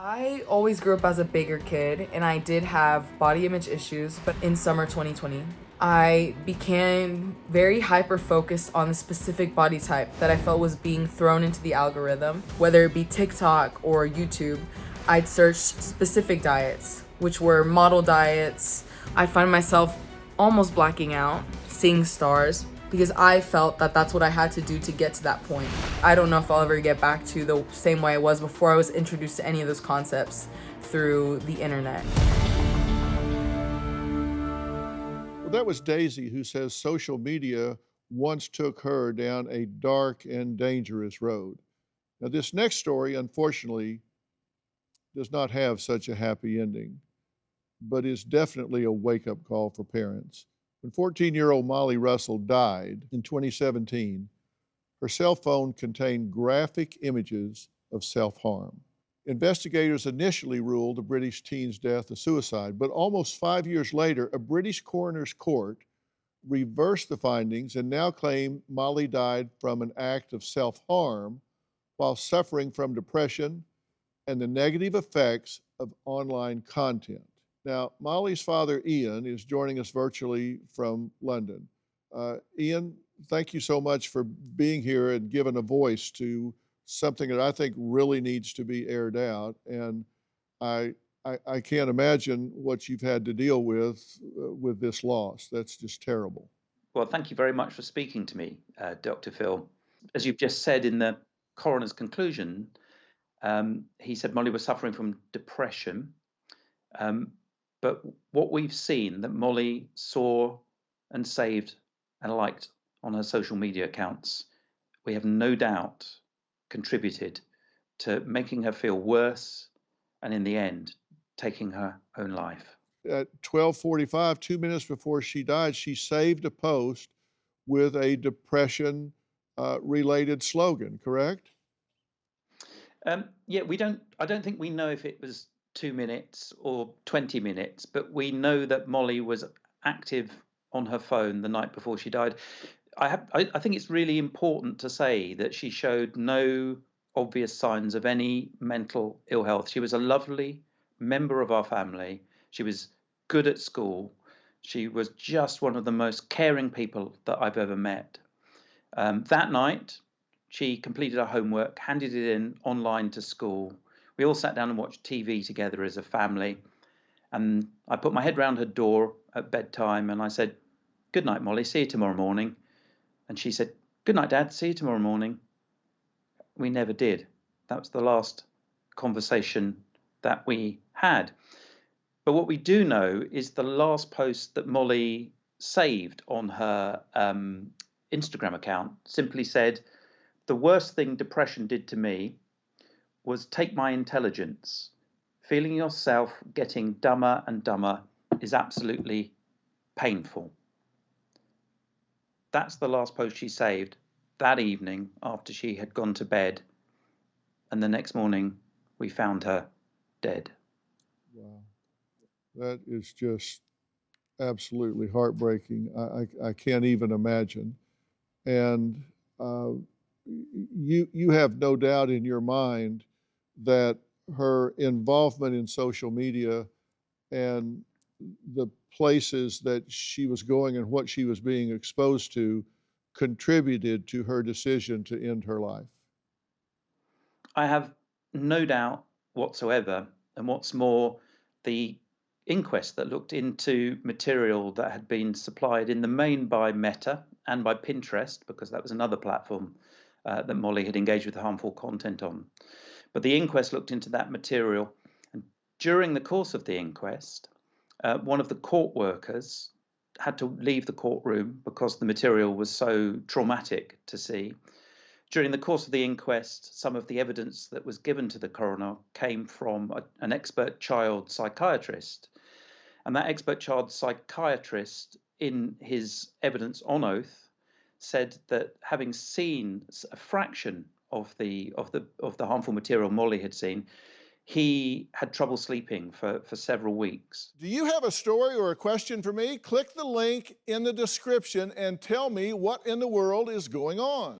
I always grew up as a bigger kid, and I did have body image issues, but in summer 2020, I became very hyper focused on the specific body type that I felt was being thrown into the algorithm, whether it be TikTok or YouTube. I'd search specific diets, which were model diets. I'd find myself almost blacking out, seeing stars, because I felt that that's what I had to do to get to that point. I don't know if I'll ever get back to the same way I was before I was introduced to any of those concepts through the internet. Well, that was Daisy, who says social media once took her down a dark and dangerous road. Now, this next story, unfortunately, does not have such a happy ending, but is definitely a wake up call for parents. When 14-year-old Molly Russell died in 2017, her cell phone contained graphic images of self harm. Investigators initially ruled the British teen's death a suicide, but almost 5 years later, a British coroner's court reversed the findings and now claim Molly died from an act of self harm while suffering from depression and the negative effects of online content. Now, Molly's father, Ian, is joining us virtually from London. Ian, thank you so much for being here and giving a voice to something that I think really needs to be aired out. And I can't imagine what you've had to deal with this loss. That's just terrible. Well, thank you very much for speaking to me, Dr. Phil. As you've just said in the coroner's conclusion, he said Molly was suffering from depression. But what we've seen that Molly saw and saved and liked on her social media accounts, we have no doubt contributed to making her feel worse and in the end, taking her own life. At 12:45, 2 minutes before she died, she saved a post with a depression related slogan, correct? Yeah, I don't think we know if it was 2 minutes or 20 minutes, but we know that Molly was active on her phone the night before she died. I think it's really important to say that she showed no obvious signs of any mental ill health. She was a lovely member of our family. She was good at school. She was just one of the most caring people that I've ever met. That night, she completed her homework, handed it in online to school. We all sat down and watched TV together as a family. And I put my head round her door at bedtime and I said, "Good night, Molly, see you tomorrow morning." And she said, "Good night, Dad, see you tomorrow morning." We never did. That was the last conversation that we had. But what we do know is the last post that Molly saved on her Instagram account simply said, "The worst thing depression did to me was take my intelligence. Feeling yourself getting dumber and dumber is absolutely painful." That's the last post she saved that evening after she had gone to bed. And the next morning, we found her dead. Wow. That is just absolutely heartbreaking. I can't even imagine. And you have no doubt in your mind that her involvement in social media and the places that she was going and what she was being exposed to contributed to her decision to end her life. I have no doubt whatsoever. And what's more, the inquest that looked into material that had been supplied in the main by Meta and by Pinterest, because that was another platform that Molly had engaged with harmful content on. But the inquest looked into that material. And during the course of the inquest, one of the court workers had to leave the courtroom because the material was so traumatic to see. During the course of the inquest, some of the evidence that was given to the coroner came from an expert child psychiatrist. And that expert child psychiatrist, in his evidence on oath, said that having seen a fraction of the harmful material Molly had seen, he had trouble sleeping for several weeks. Do you have a story or a question for me? Click the link in the description and tell me what in the world is going on.